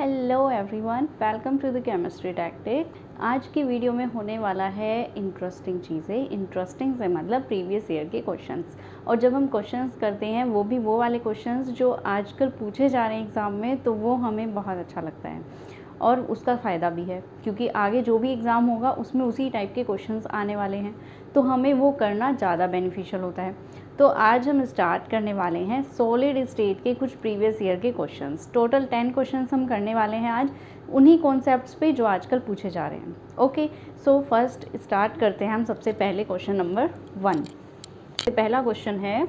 Hello everyone, welcome to the chemistry tactic. आज की video में होने वाला है इंटरेस्टिंग चीज़ें। इंटरेस्टिंग से मतलब प्रीवियस ईयर के क्वेश्चंस, और जब हम क्वेश्चंस करते हैं वो भी वो वाले क्वेश्चंस जो आजकल पूछे जा रहे हैं एग्ज़ाम में, तो वो हमें बहुत अच्छा लगता है और उसका फ़ायदा भी है क्योंकि आगे जो भी एग्ज़ाम होगा उसमें उसी टाइप के क्वेश्चंस आने वाले हैं, तो हमें वो करना ज़्यादा बेनिफिशियल होता है। तो आज हम स्टार्ट करने वाले हैं सॉलिड स्टेट के कुछ प्रीवियस ईयर के क्वेश्चंस। टोटल 10 क्वेश्चंस हम करने वाले हैं आज उन्हीं कॉन्सेप्ट्स पे जो आजकल पूछे जा रहे हैं। ओके, सो फर्स्ट स्टार्ट करते हैं हम सबसे पहले क्वेश्चन नंबर 1। पहला क्वेश्चन है,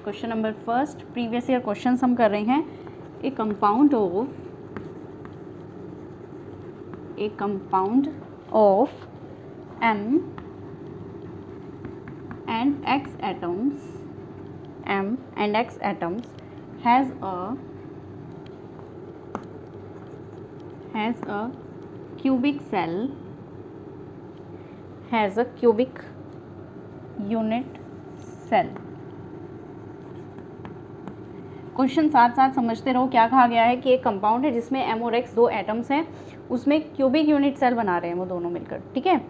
question number first previous year questions हम कर रहे हैं। ए compound of M and X atoms has a cubic unit cell। Question साथ साथ समझते रहो। क्या कहा गया है कि एक कंपाउंड है जिसमें M और X दो एटम्स हैं, उसमें क्यूबिक यूनिट सेल बना रहे हैं वो दोनों मिलकर, ठीक है।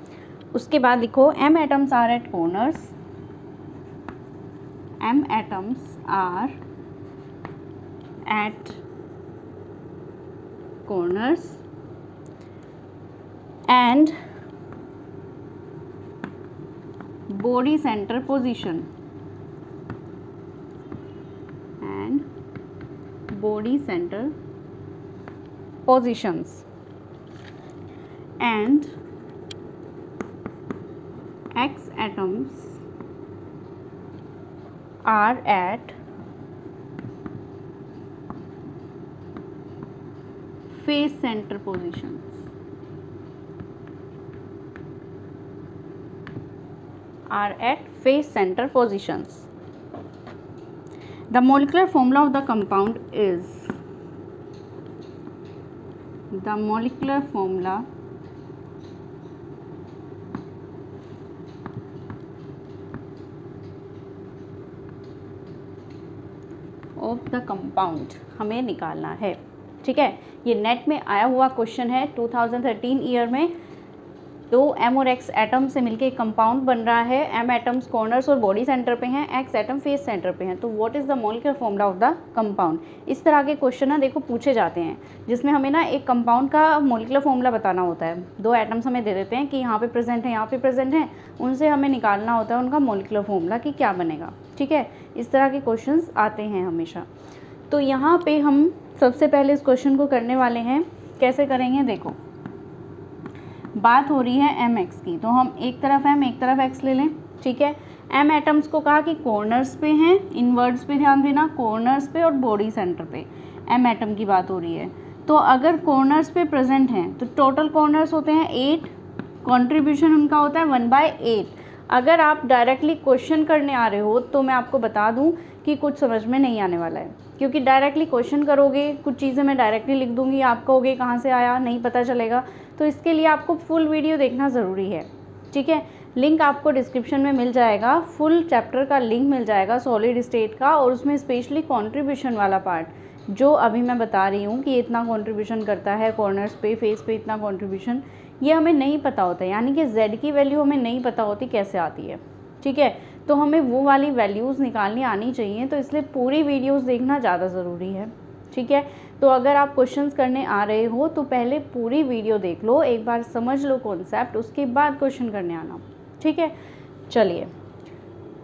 उसके बाद लिखो M atoms are at corners and body center positions and X atoms are at face center positions। The molecular formula of the compound is हमें निकालना है, ठीक है। ये नेट में आया हुआ क्वेश्चन है 2013 ईयर में। तो M और X एटम से मिलके एक कंपाउंड बन रहा है। M एटम्स कॉर्नर्स और बॉडी सेंटर पे हैं, X एटम फेस सेंटर पे हैं। तो what is the molecular formula of the compound. इस तरह के क्वेश्चन ना देखो पूछे जाते हैं, जिसमें हमें ना एक कंपाउंड का मॉलिक्यूलर फॉर्मूला बताना होता है। दो एटम्स हमें दे देते हैं कि यहाँ पे प्रेजेंट है, यहाँ पे प्रेजेंट है, उनसे हमें निकालना होता है उनका मॉलिक्यूलर फॉर्मूला कि क्या बनेगा, ठीक है। इस तरह के क्वेश्चन आते हैं हमेशा। तो यहाँ पे हम सबसे पहले इस क्वेश्चन को करने वाले हैं। कैसे करेंगे देखो, बात हो रही है mx की, तो हम एक तरफ m एक तरफ x ले लें, ठीक है। m एटम्स को कहा कि कॉर्नर्स पे हैं, इन वर्ड्स पे ध्यान देना, कॉर्नर्स पे और बॉडी सेंटर पे m एटम की बात हो रही है। तो अगर कॉर्नर्स पे प्रेजेंट हैं तो टोटल कॉर्नर्स होते हैं 8, कंट्रीब्यूशन उनका होता है 1/8। अगर आप डायरेक्टली क्वेश्चन करने आ रहे हो तो मैं आपको बता दूं कि कुछ समझ में नहीं आने वाला है, क्योंकि डायरेक्टली क्वेश्चन करोगे, कुछ चीज़ें मैं डायरेक्टली लिख दूंगी, आप कहोगे कहाँ से आया, नहीं पता चलेगा। तो इसके लिए आपको फुल वीडियो देखना ज़रूरी है, ठीक है। लिंक आपको डिस्क्रिप्शन में मिल जाएगा, फुल चैप्टर का लिंक मिल जाएगा सॉलिड स्टेट का, और उसमें स्पेशली कंट्रीब्यूशन वाला पार्ट जो अभी मैं बता रही हूँ कि इतना कंट्रीब्यूशन करता है, कॉर्नर्स पे फेस पे इतना कंट्रीब्यूशन, ये हमें नहीं पता होता है, यानी कि z की वैल्यू हमें नहीं पता होती कैसे आती है, ठीक है। तो हमें वो वाली वैल्यूज़ निकालनी आनी चाहिए, तो इसलिए पूरी वीडियोज़ देखना ज़्यादा ज़रूरी है, ठीक है। तो अगर आप क्वेश्चंस करने आ रहे हो तो पहले पूरी वीडियो देख लो, एक बार समझ लो कॉन्सेप्ट, उसके बाद क्वेश्चन करने आना, ठीक है। चलिए,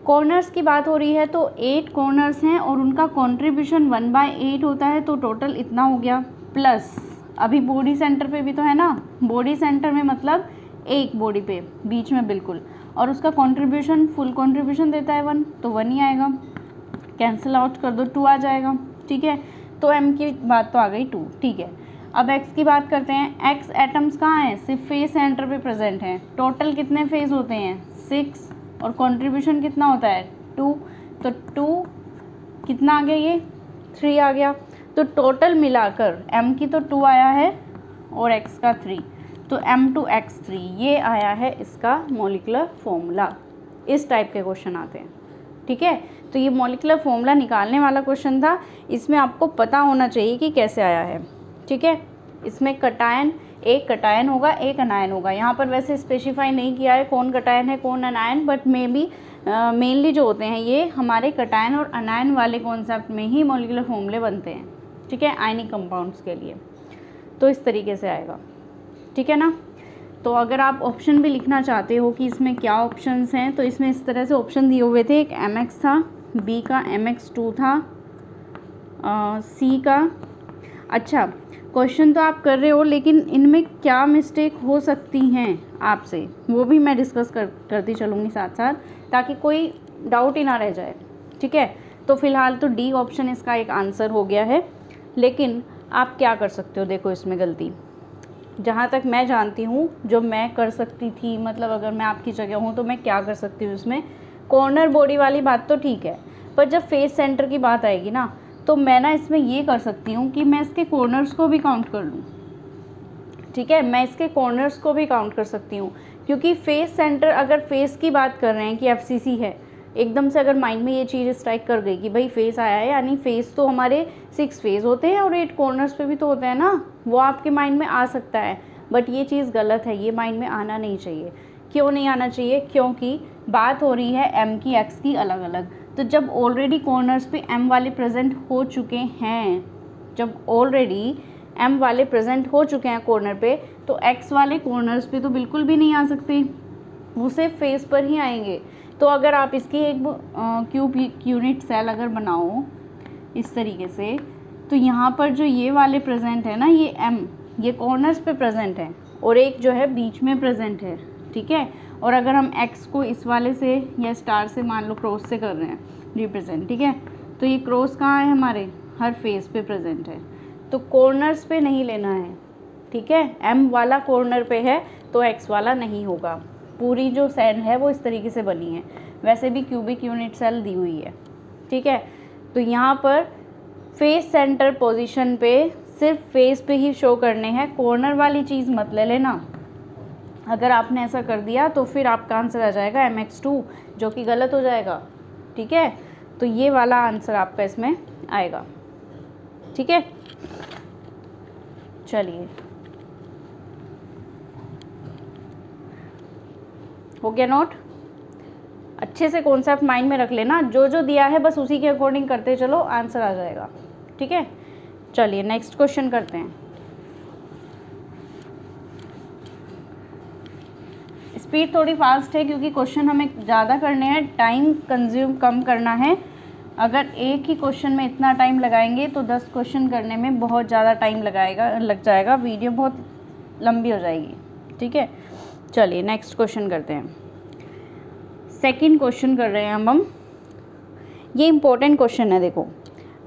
कॉर्नर्स की बात हो रही है तो 8 कॉर्नर्स हैं और उनका कंट्रीब्यूशन 1/8 होता है, तो टोटल इतना हो गया। प्लस अभी बॉडी सेंटर पे भी तो है ना, बॉडी सेंटर में मतलब एक बॉडी पे बीच में बिल्कुल, और उसका कंट्रीब्यूशन फुल कंट्रीब्यूशन देता है 1, तो 1 ही आएगा। कैंसिल आउट कर दो, 2 आ जाएगा, ठीक है। तो m की बात तो आ गई 2, ठीक है। अब x की बात करते हैं। x एटम्स कहाँ हैं, सिर्फ फेस सेंटर पे प्रेजेंट हैं। टोटल कितने फेस होते हैं 6, और कंट्रीब्यूशन कितना होता है 2, तो 2 कितना आ गया, ये 3 आ गया। तो टोटल मिलाकर m की तो 2 आया है और x का 3, तो M2X3 ये आया है इसका मॉलिक्यूलर फॉर्मूला। इस टाइप के क्वेश्चन आते हैं, ठीक है। तो ये मॉलिक्यूलर फॉर्मूला निकालने वाला क्वेश्चन था, इसमें आपको पता होना चाहिए कि कैसे आया है, ठीक है। इसमें कटायन, एक कटायन होगा एक अनायन होगा। यहाँ पर वैसे स्पेसिफाई नहीं किया है कौन कटायन है कौन अनायन, बट मेनली जो होते हैं ये हमारे कटायन और अनायन वाले कॉन्सेप्ट में ही मॉलिक्यूलर फॉर्मूले बनते हैं, ठीक है, आयनिक कंपाउंड्स के लिए। तो इस तरीके से आएगा, ठीक है ना। तो अगर आप ऑप्शन भी लिखना चाहते हो कि इसमें क्या ऑप्शंस हैं, तो इसमें इस तरह से ऑप्शन दिए हुए थे, एक MX था, B का MX2 था, C का। अच्छा, क्वेश्चन तो आप कर रहे हो लेकिन इनमें क्या मिस्टेक हो सकती हैं आपसे, वो भी मैं डिस्कस करती चलूँगी साथ साथ, ताकि कोई डाउट ही ना रह जाए, ठीक है। तो फिलहाल तो डी ऑप्शन इसका एक आंसर हो गया है, लेकिन आप क्या कर सकते हो, देखो इसमें गलती जहाँ तक मैं जानती हूँ जो मैं कर सकती थी, मतलब अगर मैं आपकी जगह हूँ तो मैं क्या कर सकती हूँ इसमें, कॉर्नर बॉडी वाली बात तो ठीक है, पर जब फेस सेंटर की बात आएगी ना, तो मैं ना इसमें ये कर सकती हूँ कि मैं इसके कॉर्नर्स को भी काउंट कर लूँ, ठीक है, मैं इसके कॉर्नर्स को भी काउंट कर सकती हूँ, क्योंकि फेस सेंटर, अगर फेस की बात कर रहे हैं कि FCC है, एकदम से अगर माइंड में ये चीज़ स्ट्राइक कर गई कि भाई फेस आया है, यानी फेस तो हमारे 6 फेस होते हैं और 8 कॉर्नर्स पे भी तो होते हैं ना, वो आपके माइंड में आ सकता है, बट ये चीज़ गलत है, ये माइंड में आना नहीं चाहिए। क्यों नहीं आना चाहिए, क्योंकि बात हो रही है M की X की अलग अलग। तो जब ऑलरेडी कॉर्नर्स पे M वाले प्रेजेंट हो चुके हैं, जब ऑलरेडी M वाले प्रेजेंट हो चुके हैं कॉर्नर पे, तो X वाले कॉर्नर्स पे तो बिल्कुल भी नहीं आ सकते, वो सिर्फ फेस पर ही आएंगे। तो अगर आप इसकी एक क्यूब यूनिट सेल अगर बनाओ इस तरीके से, तो यहाँ पर जो ये वाले प्रेजेंट है ना, ये M, ये कॉर्नर्स पे प्रेजेंट है और एक जो है बीच में प्रेजेंट है, ठीक है। और अगर हम X को इस वाले से या स्टार से मान लो क्रॉस से कर रहे हैं रिप्रेजेंट, ठीक है, तो ये क्रॉस कहाँ है, हमारे हर फेस पे प्रेजेंट है, तो कॉर्नर्स पे नहीं लेना है, ठीक है। M वाला कॉर्नर पे है तो X वाला नहीं होगा। पूरी जो सेल है वो इस तरीके से बनी है, वैसे भी क्यूबिक यूनिट सेल दी हुई है, ठीक है। तो यहाँ पर फेस सेंटर पोजीशन पे सिर्फ फेस पे ही शो करने हैं, कॉर्नर वाली चीज़ मत ले लेना। अगर आपने ऐसा कर दिया तो फिर आपका आंसर आ जाएगा MX2, जो कि गलत हो जाएगा, ठीक है। तो ये वाला आंसर आपका इसमें आएगा, ठीक है। चलिए, हो गया नोट, अच्छे से कॉन्सेप्ट माइंड में रख लेना, जो जो दिया है बस उसी के अकॉर्डिंग करते चलो, आंसर आ जाएगा, ठीक है। चलिए नेक्स्ट क्वेश्चन करते हैं। स्पीड थोड़ी फास्ट है क्योंकि क्वेश्चन हमें ज़्यादा करने हैं, टाइम कंज्यूम कम करना है। अगर एक ही क्वेश्चन में इतना टाइम लगाएंगे तो 10 क्वेश्चन करने में बहुत ज़्यादा टाइम लग जाएगा, वीडियो बहुत लंबी हो जाएगी, ठीक है। चलिए नेक्स्ट क्वेश्चन करते हैं। सेकंड क्वेश्चन कर रहे हैं हम। ये इम्पोर्टेंट क्वेश्चन है देखो,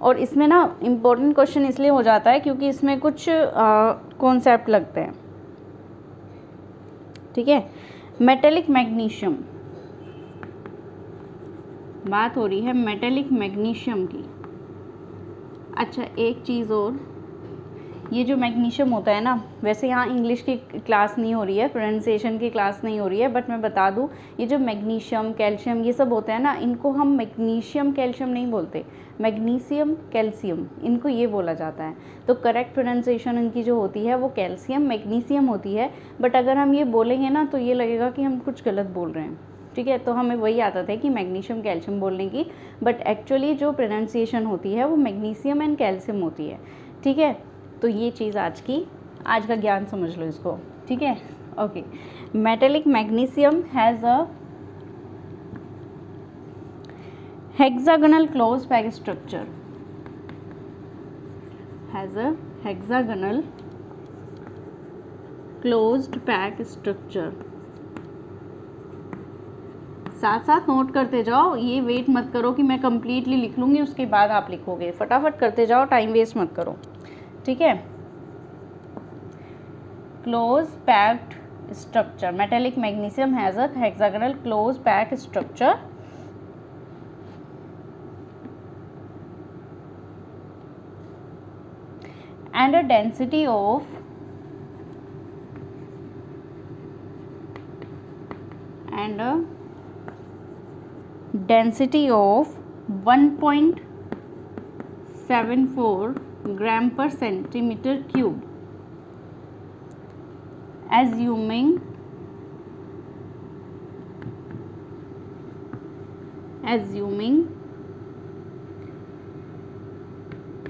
और इसमें ना इम्पोर्टेंट क्वेश्चन इसलिए हो जाता है क्योंकि इसमें कुछ कॉन्सेप्ट लगते हैं, ठीक है। मेटेलिक मैग्नीशियम, बात हो रही है मेटेलिक मैग्नीशियम की। अच्छा एक चीज़ और, ये जो मैग्नीशियम होता है ना, वैसे यहाँ इंग्लिश की क्लास नहीं हो रही है, प्रोनाउंसिएशन की क्लास नहीं हो रही है, बट मैं बता दूँ, ये जो मैग्नीशियम कैल्शियम ये सब होते हैं ना, इनको हम मैग्नीशियम कैल्शियम नहीं बोलते, मैग्नीशियम कैल्शियम इनको ये बोला जाता है। तो करेक्ट प्रोनाउंसिएशन इनकी जो होती है वो कैल्शियम मैग्नीशियम होती है, बट अगर हम ये बोलेंगे ना तो ये लगेगा कि हम कुछ गलत बोल रहे हैं, ठीक है। तो हमें वही आदत है कि मैग्नीशियम कैल्शियम बोलने की, बट एक्चुअली जो प्रोनाउंसिएशन होती है वो मैग्नीशियम एंड कैल्शियम होती है, ठीक है। तो ये चीज़ आज का ज्ञान समझ लो इसको, ठीक है। Okay, metallic magnesium has a hexagonal closed pack structure, has a hexagonal closed pack structure। साथ साथ नोट करते जाओ, ये वेट मत करो कि मैं कंप्लीटली लिख लूँगी उसके बाद आप लिखोगे, फटाफट करते जाओ, टाइम वेस्ट मत करो, ठीक है। Close packed structure, metallic magnesium has a hexagonal close pack structure and a density of 1.74 ग्राम पर centimetre cube, assuming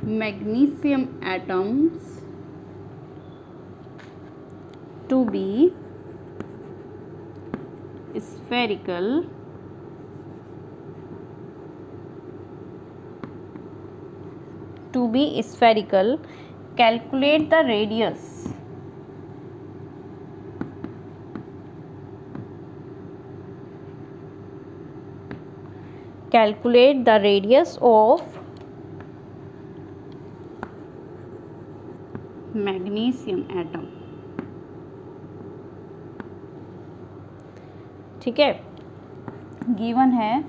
magnesium atoms to be spherical, calculate the radius of magnesium atom। ठीक है, given है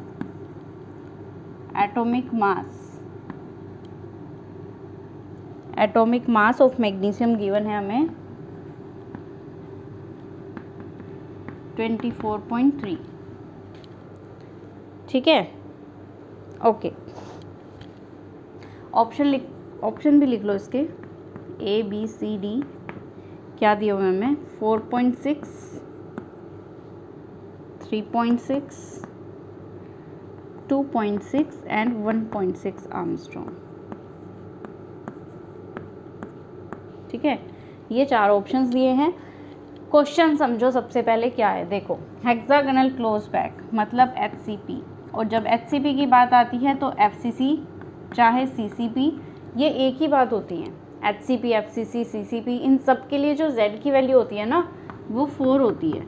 atomic mass of magnesium given है हमें 24.3। ठीक है, okay. Option भी लिख लो इसके, A B C D क्या दिया हुआ है हमें, 4.6, 3.6, 2.6 एंड 1.6 आर्मस्ट्रॉन्ग। ठीक है, ये 4 ऑप्शंस दिए हैं। क्वेश्चन समझो सबसे पहले क्या है, देखो हेक्सागोनल क्लोज पैक मतलब HCP, और जब HCP की बात आती है तो FCC चाहे CCP ये एक ही बात होती है। HCP, FCC, CCP इन सब के लिए जो Z की वैल्यू होती है ना वो 4 होती है।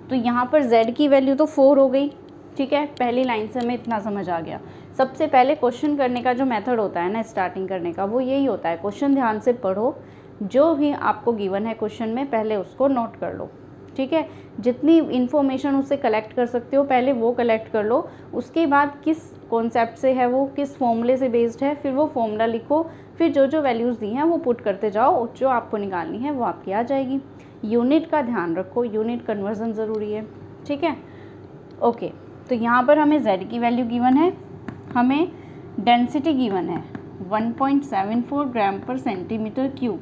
तो यहाँ पर Z की वैल्यू तो 4 हो गई। ठीक है, पहली लाइन से हमें इतना समझ आ गया। सबसे पहले क्वेश्चन करने का जो मेथड होता है ना स्टार्टिंग करने का, वो यही होता है, क्वेश्चन ध्यान से पढ़ो, जो भी आपको गिवन है क्वेश्चन में पहले उसको नोट कर लो। ठीक है, जितनी इन्फॉर्मेशन उससे कलेक्ट कर सकते हो पहले वो कलेक्ट कर लो, उसके बाद किस कॉन्सेप्ट से है वो, किस फॉर्मूले से बेस्ड है, फिर वो फॉर्मूला लिखो, फिर जो जो वैल्यूज़ दी हैं वो पुट करते जाओ, जो आपको निकालनी है वो आपकी आ जाएगी। यूनिट का ध्यान रखो, यूनिट कन्वर्जन ज़रूरी है। ठीक है, ओके। तो यहाँ पर हमें Z की वैल्यू गिवन है, हमें डेंसिटी गिवन है 1.74 ग्राम पर सेंटीमीटर क्यूब।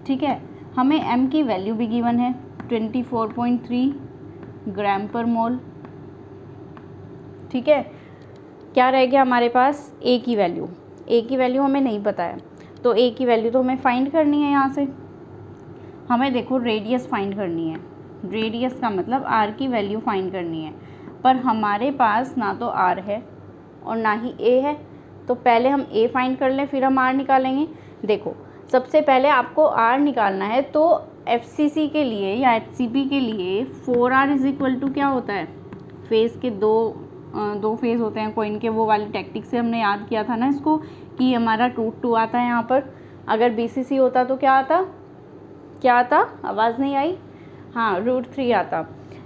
ठीक है, हमें M की वैल्यू भी गिवन है 24.3 ग्राम पर मोल। ठीक है, क्या रह गया हमारे पास, A की वैल्यू हमें नहीं पता है, तो A की वैल्यू तो हमें फाइंड करनी है। यहाँ से हमें देखो रेडियस फाइंड करनी है, रेडियस का मतलब R की वैल्यू फाइंड करनी है, पर हमारे पास ना तो R है और ना ही A है, तो पहले हम A फाइंड कर लें फिर हम R निकालेंगे। देखो सबसे पहले आपको R निकालना है, तो FCC के लिए या HCP के लिए 4R इज इक्वल टू क्या होता है, फेस के दो फेस होते हैं कॉइन के, वो वाली टेक्टिक से हमने याद किया था ना इसको, कि हमारा √2 आता है यहाँ पर। अगर BCC होता तो क्या आता, आवाज़ नहीं आई, हाँ √3 आता।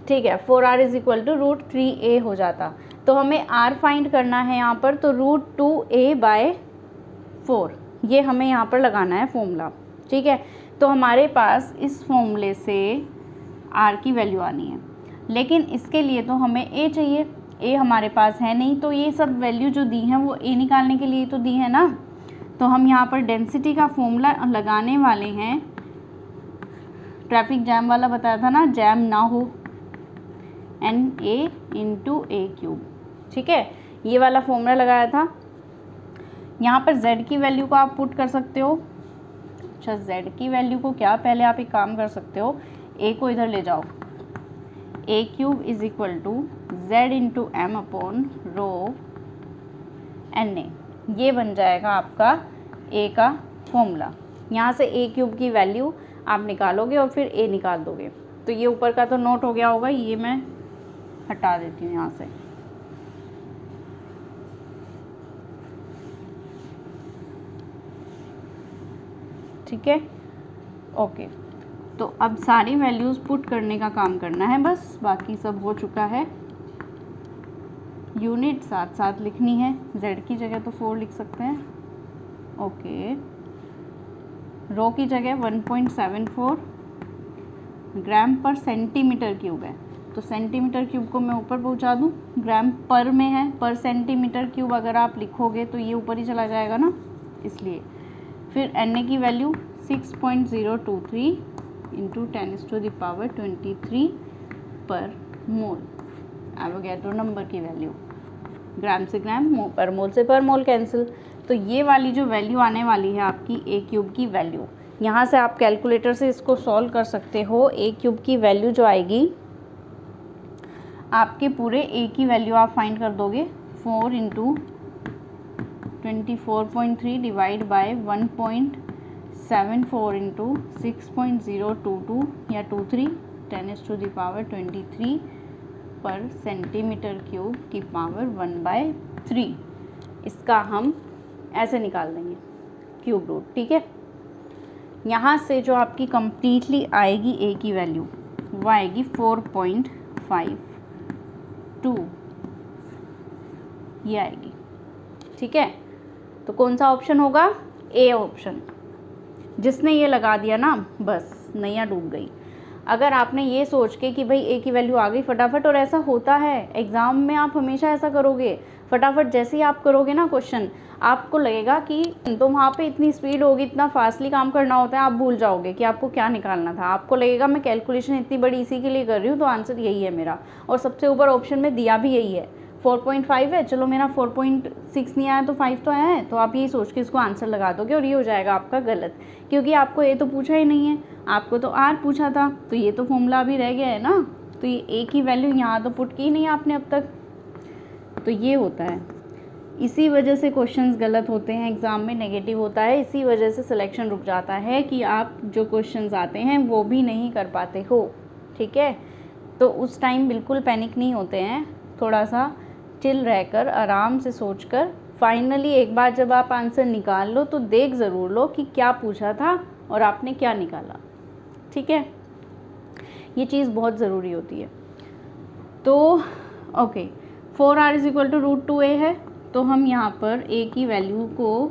ठीक है, 4R is equal to √3A हो जाता। तो हमें R फाइंड करना है यहाँ पर, तो √2A/4 ये हमें यहाँ पर लगाना है फॉर्मूला। ठीक है, तो हमारे पास इस फॉर्मूले से R की वैल्यू आनी है, लेकिन इसके लिए तो हमें A चाहिए, A हमारे पास है नहीं, तो ये सब वैल्यू जो दी हैं वो A निकालने के लिए तो दी है ना। तो हम यहाँ पर डेंसिटी का फॉर्मूला लगाने वाले हैं, ट्रैफिक जैम वाला बताया था ना, जैम ना हो, NA/A³। ठीक है, ये वाला फॉर्मूला लगाया था। यहाँ पर Z की वैल्यू को आप पुट कर सकते हो। अच्छा, Z की वैल्यू को क्या, पहले आप एक काम कर सकते हो, A को इधर ले जाओ, A³ is equal to Z/m/ρNA, ये बन जाएगा आपका A का फॉर्मूला। यहाँ से A³ की वैल्यू आप निकालोगे और फिर A निकाल दोगे। तो ये ऊपर का तो नोट हो गया होगा, ये मैं हटा देती हूँ यहाँ से। ठीक है, ओके। तो अब सारी वैल्यूज़ पुट करने का काम करना है बस, बाकी सब हो चुका है। यूनिट साथ साथ लिखनी है, Z की जगह तो 4 लिख सकते हैं, ओके। रो की जगह 1.74 ग्राम पर सेंटीमीटर क्यूब है, तो सेंटीमीटर क्यूब को मैं ऊपर पहुंचा दूं, ग्राम पर में है, पर सेंटीमीटर क्यूब अगर आप लिखोगे तो ये ऊपर ही चला जाएगा ना, इसलिए। फिर Na की वैल्यू 6.023 इंटू 10⁻23 पर मोल। एवोगैड्रो नंबर की वैल्यू, ग्राम से ग्राम, पर मोल से पर मोल कैंसिल। तो ये वाली जो वैल्यू आने वाली है आपकी A³ की वैल्यू, यहाँ से आप कैलकुलेटर से इसको सॉल्व कर सकते हो। A³ की वैल्यू जो आएगी आपके पूरे A की वैल्यू आप फाइंड कर दोगे 4 × 24.3 डिवाइड बाय 1.74 × 6.022 या 23 10⁻23 पर सेंटीमीटर क्यूब की पावर 1/3। इसका हम ऐसे निकाल देंगे क्यूब रूट, ठीक है। यहाँ से जो आपकी कंप्लीटली आएगी A की वैल्यू वो आएगी 4.52, ये आएगी, ठीक है। तो कौन सा ऑप्शन होगा? A option. जिसने ये लगा दिया ना, बस नैया डूब गई। अगर आपने ये सोच के कि भाई A की वैल्यू आ गई फटाफट, और ऐसा होता है एग्ज़ाम में, आप हमेशा ऐसा करोगे, फटाफट जैसे ही आप करोगे ना क्वेश्चन, आपको लगेगा कि तो वहाँ पे इतनी स्पीड होगी, इतना फास्टली काम करना होता है, आप भूल जाओगे कि आपको क्या निकालना था। आपको लगेगा मैं कैलकुलेशन इतनी बड़ी इसी के लिए कर रही हूँ, तो आंसर यही है मेरा। और सबसे ऊपर ऑप्शन में दिया भी यही है, 4.5 है, चलो मेरा 4.6 नहीं आया तो 5 तो आया है, तो आप ये सोच के इसको आंसर लगा दोगे और ये हो जाएगा आपका गलत, क्योंकि आपको A तो पूछा ही नहीं है, आपको तो R पूछा था, तो ये तो फॉर्मूला अभी रह गया है ना। तो ये A की वैल्यू यहाँ तो पुट की नहीं आपने अब तक, तो ये होता है। इसी वजह से क्वेश्चंस गलत होते हैं, एग्ज़ाम में नेगेटिव होता है, इसी वजह से सिलेक्शन रुक जाता है कि आप जो क्वेश्चंस आते हैं वो भी नहीं कर पाते हो, ठीक है। तो उस टाइम बिल्कुल पैनिक नहीं होते हैं, थोड़ा सा चिल रहकर आराम से सोचकर फाइनली एक बार जब आप आंसर निकाल लो तो देख ज़रूर लो कि क्या पूछा था और आपने क्या निकाला, ठीक है। ये चीज़ बहुत ज़रूरी होती है। तो ओके, 4r = √2a है, तो हम यहाँ पर A की वैल्यू को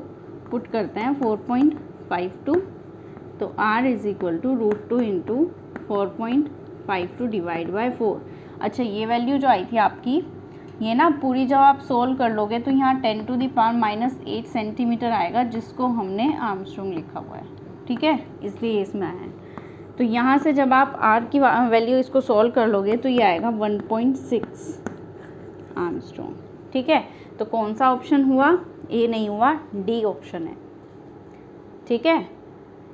पुट करते हैं 4.52, तो r = √2 × 4.52 डिवाइड बाय 4। अच्छा, ये वैल्यू जो आई थी आपकी, ये ना पूरी जब आप सोल्व कर लोगे तो यहाँ 10⁻⁸ सेंटीमीटर आएगा, जिसको हमने आर्मस्ट्रॉन्ग लिखा हुआ है, ठीक है, इसलिए इसमें आया है। तो यहाँ से जब आप R की वैल्यू इसको सॉल्व कर लोगे तो ये आएगा 1.6 आर्मस्ट्रॉन्ग, ठीक है। तो कौन सा ऑप्शन हुआ? A नहीं हुआ, D ऑप्शन है, ठीक है।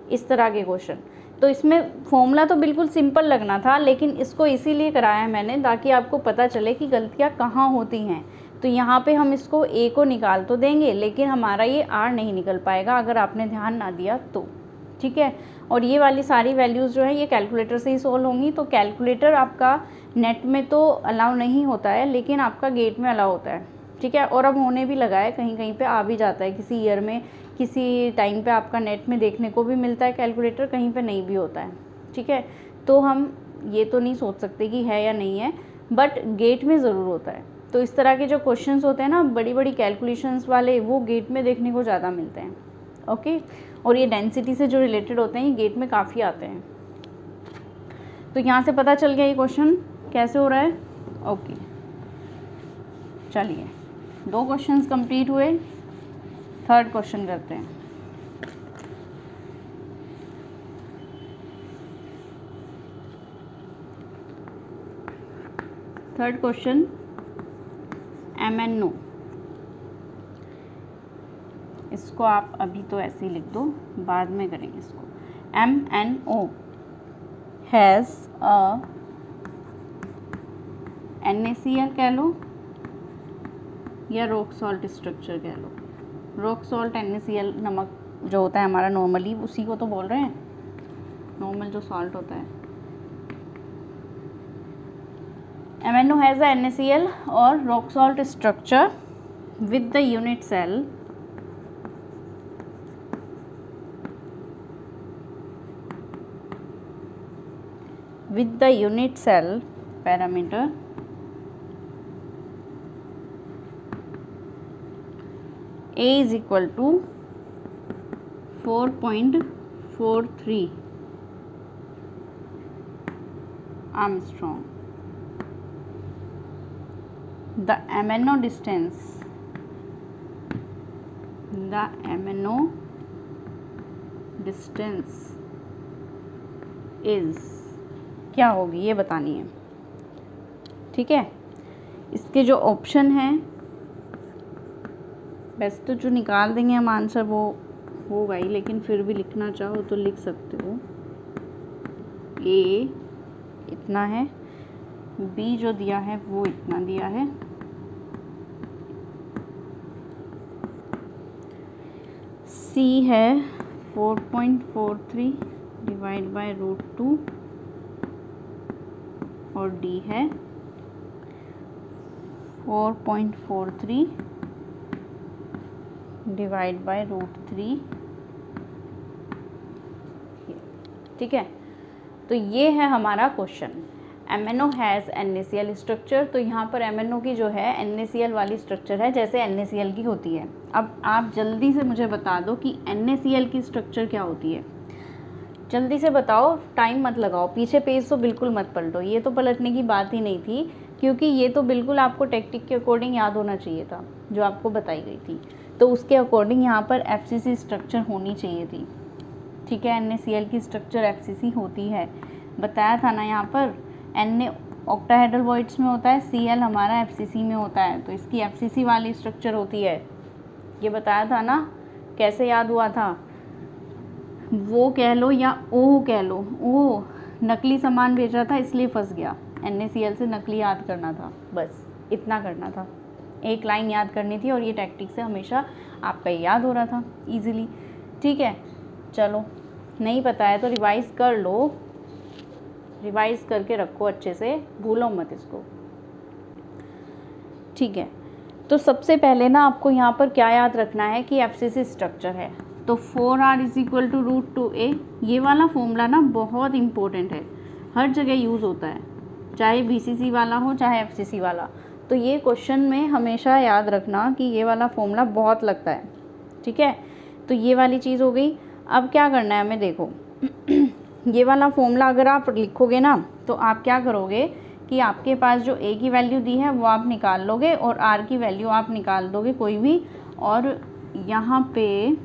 इस तरह के क्वेश्चन, तो इसमें फॉर्मूला तो बिल्कुल सिंपल लगना था, लेकिन इसको इसीलिए कराया मैंने ताकि आपको पता चले कि गलतियाँ कहाँ होती हैं। तो यहाँ पे हम इसको A को निकाल तो देंगे, लेकिन हमारा ये R नहीं निकल पाएगा अगर आपने ध्यान ना दिया तो, ठीक है। और ये वाली सारी वैल्यूज़ जो है ये कैलकुलेटर से ही सोल्व होंगी। तो कैलकुलेटर आपका नेट में तो अलाउ नहीं होता है, लेकिन आपका गेट में अलाउ होता है, ठीक है। और अब होने भी लगा है, कहीं कहीं पे आ भी जाता है, किसी ईयर में किसी टाइम पे आपका नेट में देखने को भी मिलता है कैलकुलेटर, कहीं पे नहीं भी होता है, ठीक है। तो हम ये तो नहीं सोच सकते कि है या नहीं है, बट गेट में ज़रूर होता है। तो इस तरह के जो क्वेश्चंस होते हैं ना बड़ी बड़ी कैलकुलेशंस वाले, वो गेट में देखने को ज़्यादा मिलते हैं, ओके। और ये डेंसिटी से जो रिलेटेड होते हैं ये गेट में काफ़ी आते हैं। तो यहाँ से पता चल गया ये क्वेश्चन कैसे हो रहा है, ओके। चलिए, 2 क्वेश्चंस कंप्लीट हुए, थर्ड क्वेश्चन करते हैं। Third question, MnO। इसको आप अभी तो ऐसे ही लिख दो, बाद में करेंगे इसको। MnO हैज़ अ NaCl कह लो या रॉक सॉल्ट स्ट्रक्चर कह लो। रॉक सॉल्ट NaCl नमक जो होता है हमारा नॉर्मली, उसी को तो बोल रहे हैं, नॉर्मल जो सॉल्ट होता है। MnO हैज़ अ NaCl और rock salt structure with the unit cell parameter A is equal to 4.43 Armstrong. The MnO distance is क्या होगी ये बतानी है। ठीक है, इसके जो ऑप्शन हैं वैसे तो जो निकाल देंगे हम आंसर वो होगा ही, लेकिन फिर भी लिखना चाहो तो लिख सकते हो। ए इतना है, बी जो दिया है वो इतना दिया है, सी है 4.43 डिवाइड बाय √2 और डी है 4.43 डिवाइड बाय √3। ठीक है, तो ये है हमारा question. MnO has NaCl structure. तो यहाँ पर MnO की जो है NaCl वाली स्ट्रक्चर है जैसे NaCl की होती है। अब आप जल्दी से मुझे बता दो कि NaCl की स्ट्रक्चर क्या होती है। जल्दी से बताओ, टाइम मत लगाओ, पीछे पेज तो बिल्कुल मत पलटो, ये तो पलटने की बात ही नहीं थी, क्योंकि ये तो बिल्कुल आपको टेक्टिक के अकॉर्डिंग याद होना चाहिए था जो आपको बताई गई थी। तो उसके अकॉर्डिंग यहाँ पर FCC स्ट्रक्चर होनी चाहिए थी। ठीक है, NaCl की स्ट्रक्चर FCC होती है, बताया था ना। यहाँ पर Na ऑक्टाहेड्रल वॉइड्स में होता है, Cl हमारा FCC में होता है, तो इसकी FCC वाली स्ट्रक्चर होती है, ये बताया था ना। कैसे याद हुआ था, वो कह लो या ओ कह लो, ओ नकली सामान भेज रहा था इसलिए फंस गया। NaCl से नकली याद करना था, बस इतना करना था, एक लाइन याद करनी थी और ये टैक्टिक से हमेशा आपका याद हो रहा था इजीली। ठीक है, चलो नहीं पता है तो रिवाइज़ कर लो, रिवाइज़ करके रखो अच्छे से, भूलो मत इसको। ठीक है, तो सबसे पहले ना आपको यहाँ पर क्या याद रखना है कि FCC स्ट्रक्चर है, तो 4R = √2a। ये वाला फॉर्मूला ना बहुत इम्पोर्टेंट है, हर जगह यूज़ होता है, चाहे BCC वाला हो चाहे FCC वाला। तो ये क्वेश्चन में हमेशा याद रखना कि ये वाला फॉर्मूला बहुत लगता है। ठीक है, तो ये वाली चीज़ हो गई। अब क्या करना है हमें, देखो ये वाला फॉर्मूला अगर आप लिखोगे ना तो आप क्या करोगे कि आपके पास जो A की वैल्यू दी है वो आप निकाल लोगे और R की वैल्यू आप निकाल दोगे कोई भी, और यहाँ पे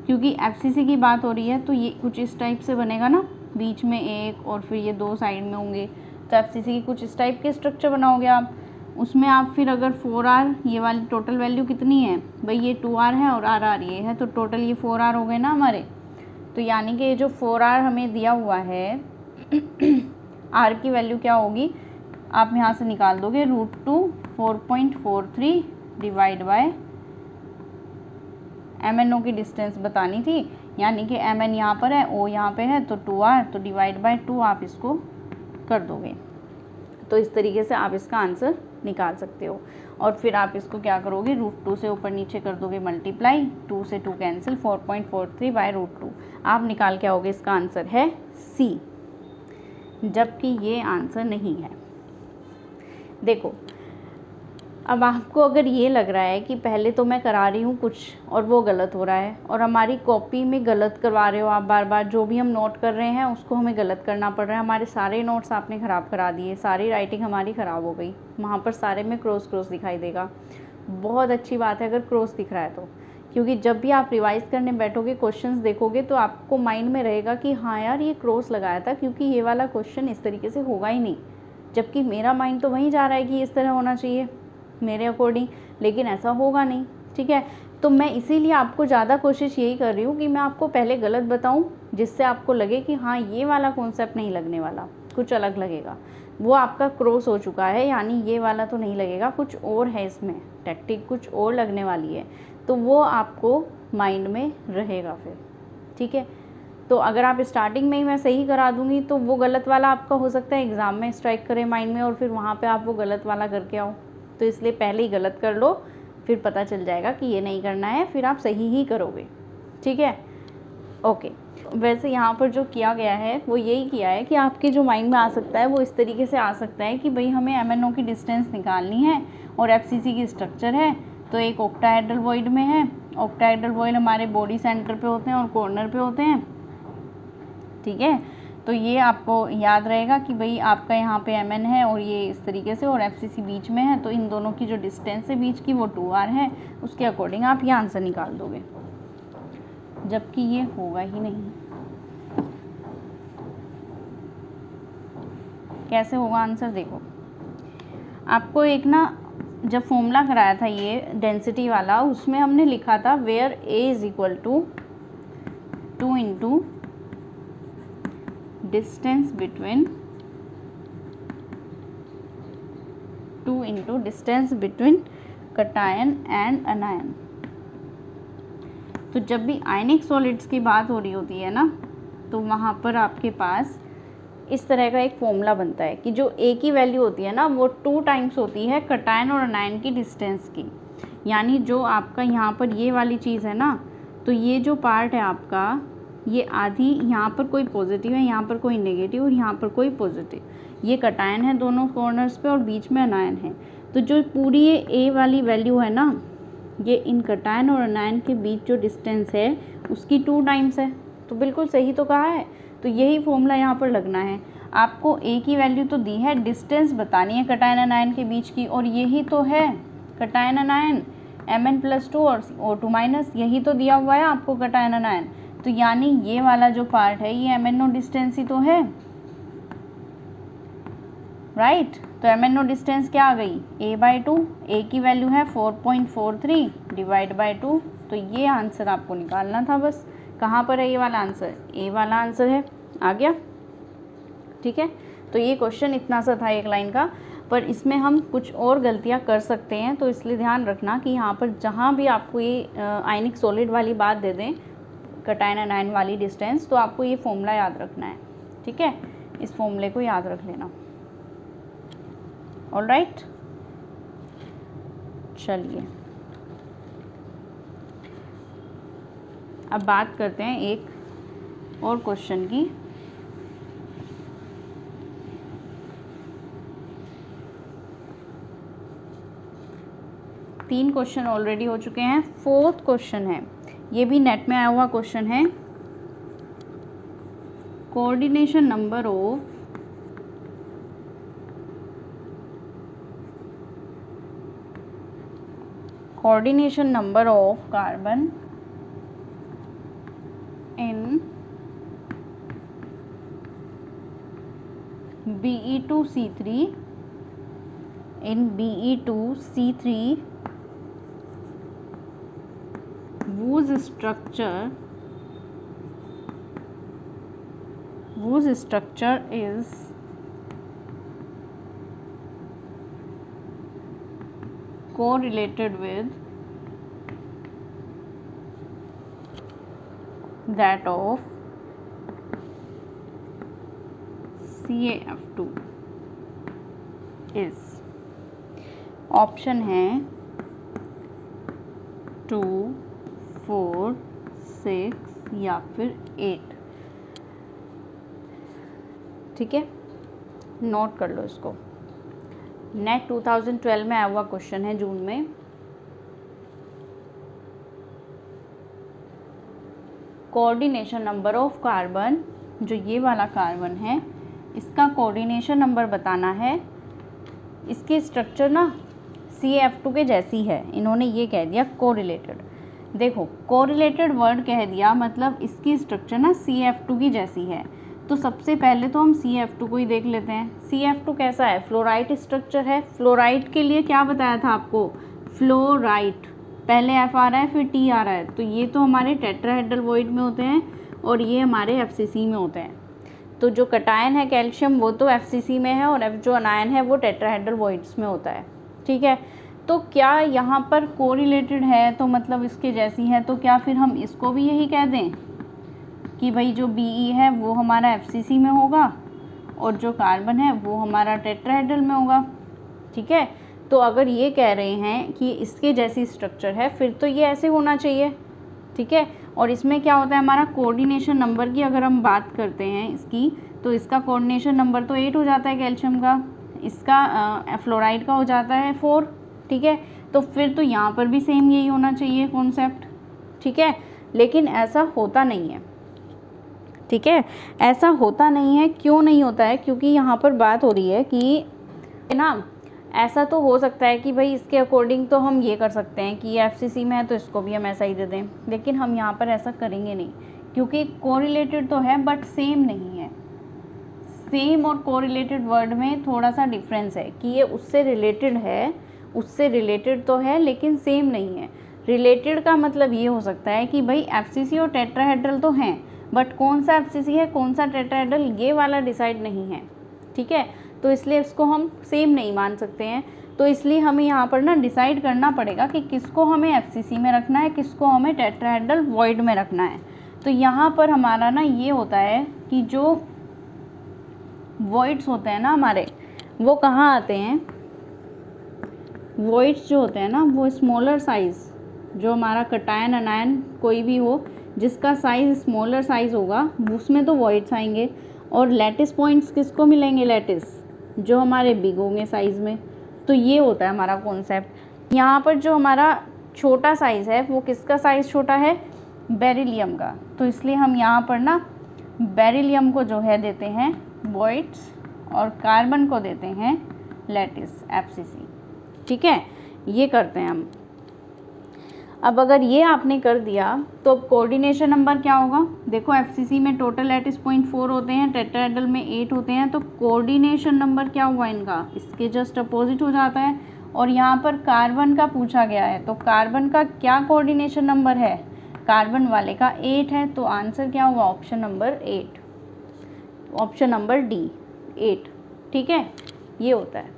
क्योंकि FCC की बात हो रही है तो ये कुछ इस टाइप से बनेगा ना, बीच में एक और फिर ये दो साइड में होंगे, तो FCC की कुछ इस टाइप के स्ट्रक्चर बनाओगे आप। उसमें आप फिर अगर 4R, ये वाली टोटल वैल्यू कितनी है भाई, ये 2R है और RR ये है, तो टोटल ये 4R हो गए ना हमारे। तो यानी कि ये जो 4R हमें दिया हुआ है R की वैल्यू क्या होगी, आप यहाँ से निकाल दोगे √2 4.43 डिवाइड बाय MnO की डिस्टेंस बतानी थी, यानी कि Mn यहाँ पर है, O यहाँ पे है, तो 2R, तो डिवाइड बाय 2 आप इसको कर दोगे। तो इस तरीके से आप इसका आंसर निकाल सकते हो। और फिर आप इसको क्या करोगे, √2 से ऊपर नीचे कर दोगे मल्टीप्लाई, 2 से 2 कैंसिल, 4.43 बाय √2 आप निकाल के आओगे। इसका आंसर है C, जबकि ये आंसर नहीं है। देखो, अब आपको अगर ये लग रहा है कि पहले तो मैं करा रही हूँ कुछ और वो गलत हो रहा है, और हमारी कॉपी में गलत करवा रहे हो आप बार बार, जो भी हम नोट कर रहे हैं उसको हमें गलत करना पड़ रहा है, हमारे सारे नोट्स आपने ख़राब करा दिए, सारी राइटिंग हमारी ख़राब हो गई, वहाँ पर सारे में क्रॉस दिखाई देगा। बहुत अच्छी बात है अगर क्रॉस दिख रहा है तो, क्योंकि जब भी आप रिवाइज़ करने बैठोगे, क्वेश्चंस देखोगे तो आपको माइंड में रहेगा कि हाँ यार ये क्रॉस लगाया था, क्योंकि ये वाला क्वेश्चन इस तरीके से होगा ही नहीं, जबकि मेरा माइंड तो वहीं जा रहा है कि इस तरह होना चाहिए मेरे अकॉर्डिंग, लेकिन ऐसा होगा नहीं। ठीक है, तो मैं इसीलिए आपको ज़्यादा कोशिश यही कर रही हूँ कि मैं आपको पहले गलत बताऊँ, जिससे आपको लगे कि हाँ ये वाला कॉन्सेप्ट नहीं लगने वाला, कुछ अलग लगेगा, वो आपका क्रॉस हो चुका है, यानी ये वाला तो नहीं लगेगा, कुछ और है इसमें, टैक्टिक कुछ और लगने वाली है, तो वो आपको माइंड में रहेगा फिर। ठीक है, तो अगर आप स्टार्टिंग में ही मैं सही करा दूँगी तो वो गलत वाला आपका हो सकता है एग्ज़ाम में स्ट्राइक करे माइंड में, और फिर वहाँ पे आप वो गलत वाला करके आओ। तो इसलिए पहले ही गलत कर लो, फिर पता चल जाएगा कि ये नहीं करना है, फिर आप सही ही करोगे। ठीक है, ओके। वैसे यहाँ पर जो किया गया है वो यही किया है कि आपके जो माइंड में आ सकता है वो इस तरीके से आ सकता है कि भाई हमें MnO की डिस्टेंस निकालनी है और FCC की स्ट्रक्चर है, तो एक ऑक्टाहेड्रल वॉइड में है, ऑक्टाहेड्रल वॉइड हमारे बॉडी सेंटर पे होते हैं और कॉर्नर पे होते हैं। ठीक है, तो ये आपको याद रहेगा कि भाई आपका यहाँ पे Mn है और ये इस तरीके से, और FCC बीच में है, तो इन दोनों की जो डिस्टेंस है बीच की वो 2R है, उसके अकॉर्डिंग आप ये आंसर निकाल दोगे, जबकि ये होगा ही नहीं। कैसे होगा आंसर देखो, आपको एक ना जब फॉर्मूला कराया था ये डेंसिटी वाला, उसमें हमने लिखा था where a is equal to 2 into distance between cation and anion. तो जब भी आयनिक सॉलिड्स की बात हो रही होती है ना, तो वहाँ पर आपके पास इस तरह का एक फॉर्मूला बनता है कि जो ए की वैल्यू होती है ना, वो 2 टाइम्स होती है कटायन और अनायन की डिस्टेंस की। यानी जो आपका यहाँ पर ये वाली चीज़ है ना, तो ये जो पार्ट है आपका, ये आधी यहाँ पर कोई पॉजिटिव है, यहाँ पर कोई नेगेटिव और यहाँ पर कोई पॉजिटिव, ये कटायन है दोनों कॉर्नर्स पे और बीच में अनायन है। तो जो पूरी ये ए वाली वैल्यू है ना, ये इन कटायन और अनायन के बीच जो डिस्टेंस है उसकी 2 टाइम्स है। तो बिल्कुल सही तो कहा है। तो यही फॉर्मूला यहाँ पर लगना है। आपको ए की वैल्यू तो दी है, डिस्टेंस बतानी है कटायन अनायन के बीच की, और यही तो है कटायन अनायन Mn+2 और O2-, यही तो दिया हुआ है आपको कटायन अनायन। तो यानी ये वाला जो पार्ट है ये MnO डिस्टेंस ही तो है, राइट। तो MnO डिस्टेंस क्या आ गई, a/2, ए की वैल्यू है 4.43 डिवाइड बाई 2। तो ये आंसर आपको निकालना था बस। कहाँ पर है ये वाला आंसर, ए वाला आंसर है, आ गया, ठीक है। तो ये क्वेश्चन इतना सा था एक लाइन का, पर इसमें हम कुछ और गलतियाँ कर सकते हैं, तो इसलिए ध्यान रखना कि यहाँ पर जहाँ भी आपको ये आयनिक सॉलिड वाली बात दे दें, कटायन अनायन वाली डिस्टेंस, तो आपको ये फॉर्मूला याद रखना है, ठीक है। इस फॉर्मूले को याद रख लेना, ऑलराइट। चलिए अब बात करते हैं एक और क्वेश्चन की। तीन क्वेश्चन ऑलरेडी हो चुके हैं, 4th क्वेश्चन है, ये भी नेट में आया हुआ क्वेश्चन है। Coordination number of carbon in Be2C3 whose structure is correlated with that of CaF2 is, option है 2, 4, 6 या फिर 8, ठीक है। नोट कर लो इसको, नेट 2012 में आया हुआ क्वेश्चन है, जून में। कोऑर्डिनेशन नंबर ऑफ कार्बन, जो ये वाला कार्बन है, इसका कोऑर्डिनेशन नंबर बताना है। इसकी स्ट्रक्चर ना CF2 के जैसी है, इन्होंने ये कह दिया कोरिलेटेड। देखो कोरिलेटेड वर्ड कह दिया, मतलब इसकी स्ट्रक्चर ना CF2 की जैसी है। तो सबसे पहले तो हम CF2 को ही देख लेते हैं। CF2 कैसा है, फ्लोराइड स्ट्रक्चर है। फ्लोराइड के लिए क्या बताया था आपको, फ्लोराइड, पहले F आ रहा है फिर T आ रहा है, तो ये तो हमारे टेट्राहेड्रल वॉइड में होते हैं और ये हमारे FCC में होते हैं। तो जो कटायन है कैल्शियम वो तो FCC में है, और जो अनायन है वो टेट्राहेड्रल वॉइड्स में होता है, ठीक है। तो क्या यहाँ पर कोरिलेटेड है, तो मतलब इसके जैसी है, तो क्या फिर हम इसको भी यही कह दें कि भाई जो Be है वो हमारा FCC में होगा और जो कार्बन है वो हमारा टेट्राहेड्रल में होगा, ठीक है। तो अगर ये कह रहे हैं कि इसके जैसी स्ट्रक्चर है, फिर तो ये ऐसे होना चाहिए, ठीक है। और इसमें क्या होता है, हमारा कोऑर्डिनेशन नंबर की अगर हम बात करते हैं इसकी, तो इसका कोऑर्डिनेशन नंबर तो 8 हो जाता है कैल्शियम का, इसका फ्लोराइड का हो जाता है 4, ठीक है। तो फिर तो यहाँ पर भी सेम यही होना चाहिए कॉन्सेप्ट, ठीक है। लेकिन ऐसा होता नहीं है, ठीक है, ऐसा होता नहीं है। क्यों नहीं होता है, क्योंकि यहाँ पर बात हो रही है कि ना, ऐसा तो हो सकता है कि भाई इसके अकॉर्डिंग तो हम ये कर सकते हैं कि ये FCC में है तो इसको भी हम ऐसा ही दे दें, लेकिन हम यहाँ पर ऐसा करेंगे नहीं, क्योंकि कोरिलेटेड तो है बट सेम नहीं है, सेम और कोरिलेटेड वर्ड में थोड़ा सा डिफरेंस है कि ये उससे रिलेटेड है, उससे रिलेटेड तो है लेकिन सेम नहीं है। रिलेटेड का मतलब ये हो सकता है कि भाई एफसीसी और टेट्राहेड्रल तो हैं, बट कौन सा एफसीसी है कौन सा टेट्राहेड्रल ये वाला डिसाइड नहीं है, ठीक है। तो इसलिए इसको हम सेम नहीं मान सकते हैं। तो इसलिए हमें यहाँ पर ना डिसाइड करना पड़ेगा कि किसको हमें एफसीसी में रखना है, किसको हमें टेट्राहेड्रल वॉइड में रखना है। तो यहाँ पर हमारा ना ये होता है कि जो वॉइड्स होते हैं ना हमारे, वो कहाँ आते हैं, वॉइड्स जो होते हैं ना वो स्मॉलर साइज़, जो हमारा कटायन अनायन कोई भी हो जिसका साइज़ स्मॉलर साइज़ होगा उसमें तो वॉइड्स आएंगे। और लैटिस पॉइंट्स किसको मिलेंगे, लैटिस जो हमारे बिग होंगे साइज़ में। तो ये होता है हमारा कॉन्सेप्ट। यहाँ पर जो हमारा छोटा साइज़ है वो किसका साइज़ छोटा है, बेरिलियम का। तो इसलिए हम यहाँ पर ना बेरिलियम को जो है देते हैं वॉइड्स और कार्बन को देते हैं लैटिस एफसीसी, ठीक है। ये करते हैं हम। अब अगर ये आपने कर दिया तो अब कोऑर्डिनेशन नंबर क्या होगा, देखो एफसीसी में टोटल लैटिस पॉइंट 4 होते हैं, टेट्राहेड्रल में 8 होते हैं, तो कोऑर्डिनेशन नंबर क्या हुआ इनका, इसके जस्ट अपोजिट हो जाता है। और यहाँ पर कार्बन का पूछा गया है, तो कार्बन का क्या कोऑर्डिनेशन नंबर है, कार्बन वाले का 8 है। तो आंसर क्या हुआ, option number 8, option number D 8, ठीक है। ये होता है।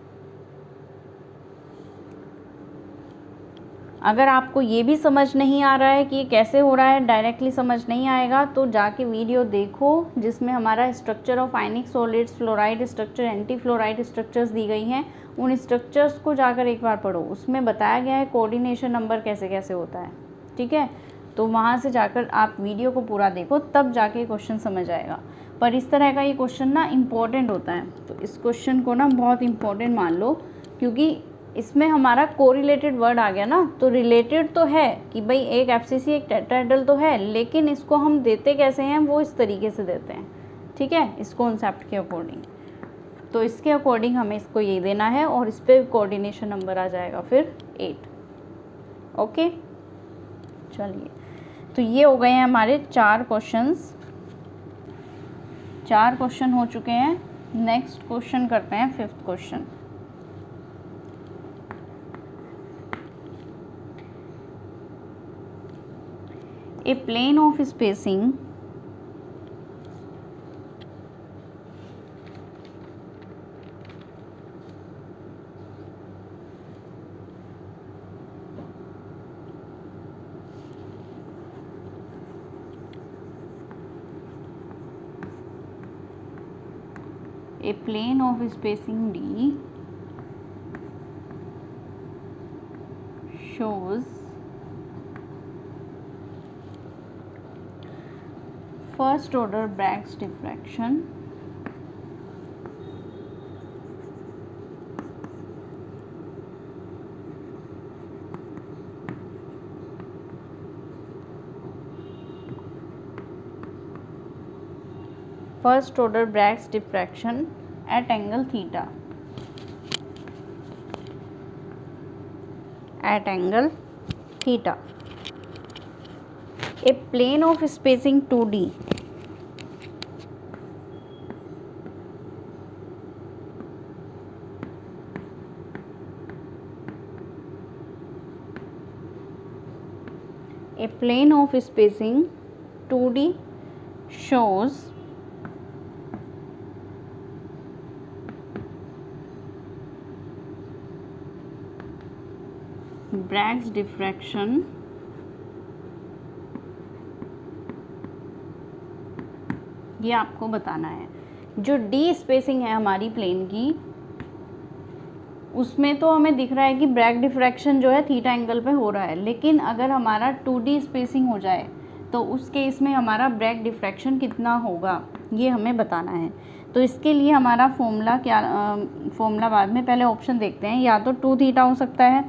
अगर आपको ये भी समझ नहीं आ रहा है कि ये कैसे हो रहा है, डायरेक्टली समझ नहीं आएगा, तो जाके वीडियो देखो जिसमें हमारा structure of ionic solids, fluoride structure, anti fluoride structures दी गई हैं। उन स्ट्रक्चर्स को जाकर एक बार पढ़ो, उसमें बताया गया है कोऑर्डिनेशन नंबर कैसे कैसे होता है, ठीक है। तो वहाँ से जाकर आप वीडियो को पूरा देखो, तब जाके क्वेश्चन समझ आएगा। पर इस तरह का ये क्वेश्चन ना इम्पोर्टेंट होता है, तो इस क्वेश्चन को ना बहुत इम्पोर्टेंट मान लो, क्योंकि इसमें हमारा कोरिलेटेड वर्ड आ गया ना। तो रिलेटेड तो है कि भाई एक एफसीसी एक टेट्राहेड्रल तो है, लेकिन इसको हम देते कैसे हैं, वो इस तरीके से देते हैं, ठीक है, इस कॉन्सेप्ट के अकॉर्डिंग। तो इसके अकॉर्डिंग हमें इसको ये देना है और इस पर कोऑर्डिनेशन नंबर आ जाएगा फिर 8, ओके। चलिए, तो ये हो गए हैं हमारे 4 क्वेश्चंस, 4 क्वेश्चन हो चुके हैं। नेक्स्ट क्वेश्चन करते हैं 5th question. A plane of spacing D shows first order Bragg's diffraction, first order Bragg's diffraction at angle theta, at angle theta. A plane of spacing 2D a plane of spacing 2D shows Bragg's diffraction ये आपको बताना है। जो D spacing है हमारी plane की, उसमें तो हमें दिख रहा है कि ब्रैग डिफ्रैक्शन जो है थीटा एंगल पे हो रहा है, लेकिन अगर हमारा 2D स्पेसिंग हो जाए तो उस केस में हमारा ब्रैग डिफ्रैक्शन कितना होगा ये हमें बताना है। तो इसके लिए हमारा फॉर्मूला क्या, फॉर्मूला बाद में, पहले ऑप्शन देखते हैं। या तो 2 थीटा हो सकता है,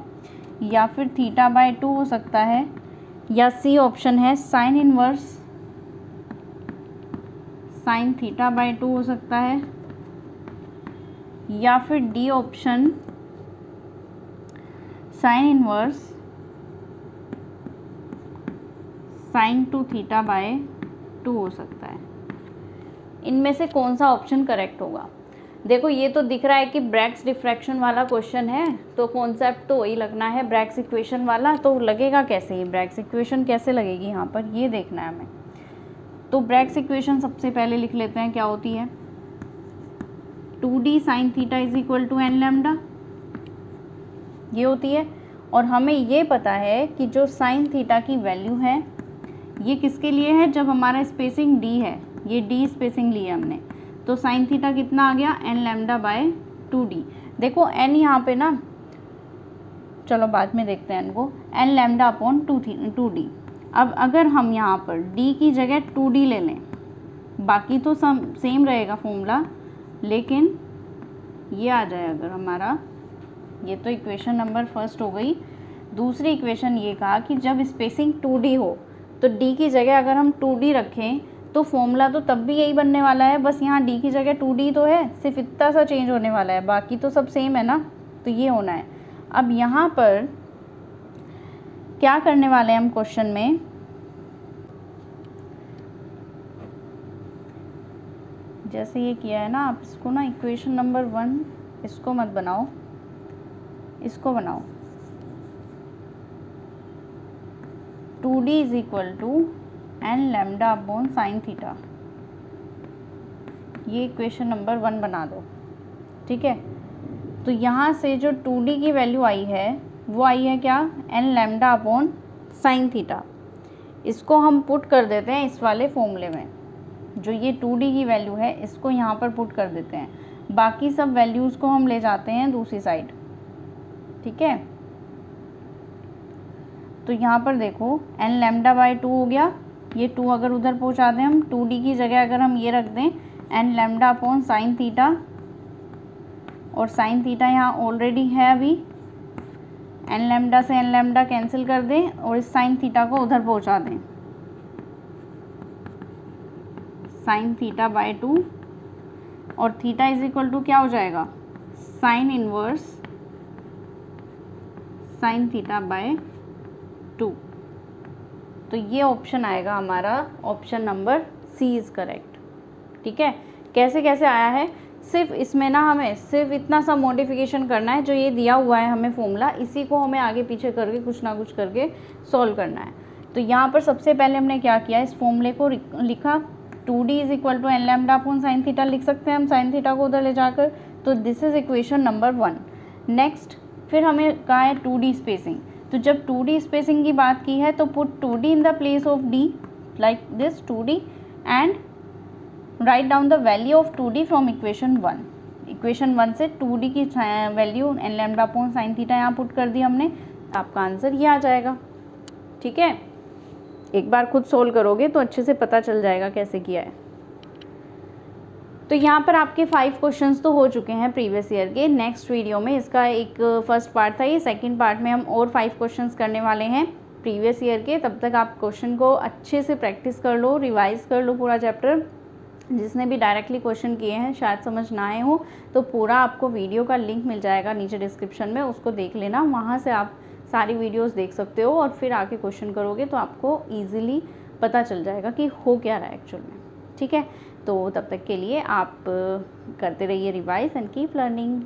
या फिर थीटा बाय 2 हो सकता है, या सी ऑप्शन है sign inverse sine theta by 2 हो सकता है, या फिर D option sign inverse sign 2 theta by 2 हो सकता है। इनमें से कौन सा ऑप्शन करेक्ट होगा। देखो ये तो दिख रहा है कि ब्रैग्स डिफ्रैक्शन वाला क्वेश्चन है, तो कॉन्सेप्ट तो वही लगना है ब्रैग्स इक्वेशन वाला। तो लगेगा कैसे, ये ब्रैग्स इक्वेशन कैसे लगेगी यहाँ पर, ये देखना है हमें। तो ब्रैग्स इक्वेशन सबसे पहले लिख लेते हैं, क्या होती है 2d sin theta is equal to n lambda, ये होती है। और हमें ये पता है कि जो साइन थीटा की वैल्यू है ये किसके लिए है, जब हमारा स्पेसिंग d है, ये d स्पेसिंग ली है हमने, तो साइन थीटा कितना आ गया एन लैम्डा बाय 2d। देखो n यहाँ पे ना, चलो बाद में देखते हैं n को, एन लैम्डा अपॉन 2d। अब अगर हम यहाँ पर d की जगह 2d ले लें, बाकी तो सेम रहेगा फॉर्मूला, लेकिन ये आ जाए अगर हमारा, ये तो इक्वेशन नंबर फर्स्ट हो गई। दूसरी इक्वेशन ये कहा कि जब स्पेसिंग 2d हो तो d की जगह अगर हम 2d रखें तो फॉर्मूला तो तब भी यही बनने वाला है, बस यहाँ d की जगह 2d तो है, सिर्फ इतना सा चेंज होने वाला है, बाकी तो सब सेम है ना, तो ये होना है। अब यहाँ पर क्या करने वाले हैं हम क्वेश्चन में, जैसे ये किया है ना, आप इसको ना इक्वेशन नंबर 1 इसको मत बनाओ, इसको बनाओ 2d is equal to n lambda upon sine theta, ये इक्वेशन नंबर 1 बना दो, ठीक है। तो यहाँ से जो 2d की वैल्यू आई है वो आई है क्या, n lambda upon sine theta. इसको हम पुट कर देते हैं इस वाले फॉर्मूले में, जो ये 2d की वैल्यू है इसको यहाँ पर पुट कर देते हैं, बाकी सब वैल्यूज़ को हम ले जाते हैं दूसरी साइड, ठीक है। तो यहाँ पर देखो एन लैम्डा बाई 2 हो गया, ये 2 अगर उधर पहुँचा दें हम, 2d की जगह अगर हम ये रख दें n lambda upon sine theta, और साइन थीटा यहाँ ऑलरेडी है अभी, एन लैम्डा से एन लैम्डा कैंसिल कर दें और इस साइन थीटा को उधर पहुँचा दें, साइन थीटा बाई 2, और थीटा इज इक्वल टू क्या हो जाएगा, sine inverse sine theta by 2। तो ये ऑप्शन आएगा हमारा, option number C is correct, ठीक है। कैसे कैसे आया है, सिर्फ इसमें ना हमें सिर्फ इतना सा मॉडिफिकेशन करना है, जो ये दिया हुआ है हमें फॉर्मूला, इसी को हमें आगे पीछे करके कुछ ना कुछ करके सॉल्व करना है। तो यहाँ पर सबसे पहले हमने क्या किया, इस फॉर्मूले को लिखा 2d is equal to n lambda upon sine theta, लिख सकते हैं हम साइन थीटा को उधर ले जाकर, तो this is equation number 1। Next फिर हमें कहा है 2d स्पेसिंग, तो जब 2d स्पेसिंग की बात की है तो put 2d in the place of d like this 2d and write down the value of 2d from equation 1। Equation 1 से 2d की value n lambda upon sine theta यहाँ पुट कर दी हमने, आपका आंसर ये आ जाएगा, ठीक है। एक बार खुद सोल्व करोगे तो अच्छे से पता चल जाएगा कैसे किया है। तो यहाँ पर आपके 5 क्वेश्चंस तो हो चुके हैं प्रीवियस ईयर के। नेक्स्ट वीडियो में इसका एक फर्स्ट पार्ट था, ये सेकंड पार्ट में हम और 5 क्वेश्चंस करने वाले हैं प्रीवियस ईयर के। तब तक आप क्वेश्चन को अच्छे से प्रैक्टिस कर लो, रिवाइज कर लो पूरा चैप्टर। जिसने भी डायरेक्टली क्वेश्चन किए हैं शायद समझ ना आए हो तो पूरा आपको वीडियो का लिंक मिल जाएगा नीचे डिस्क्रिप्शन में, उसको देख लेना, वहाँ से आप सारी वीडियोस देख सकते हो और फिर आके क्वेश्चन करोगे तो आपको ईजिली पता चल जाएगा कि हो क्या रहा है एक्चुअल में, ठीक है। तो तब तक के लिए आप करते रहिए रिवाइज एंड कीप लर्निंग।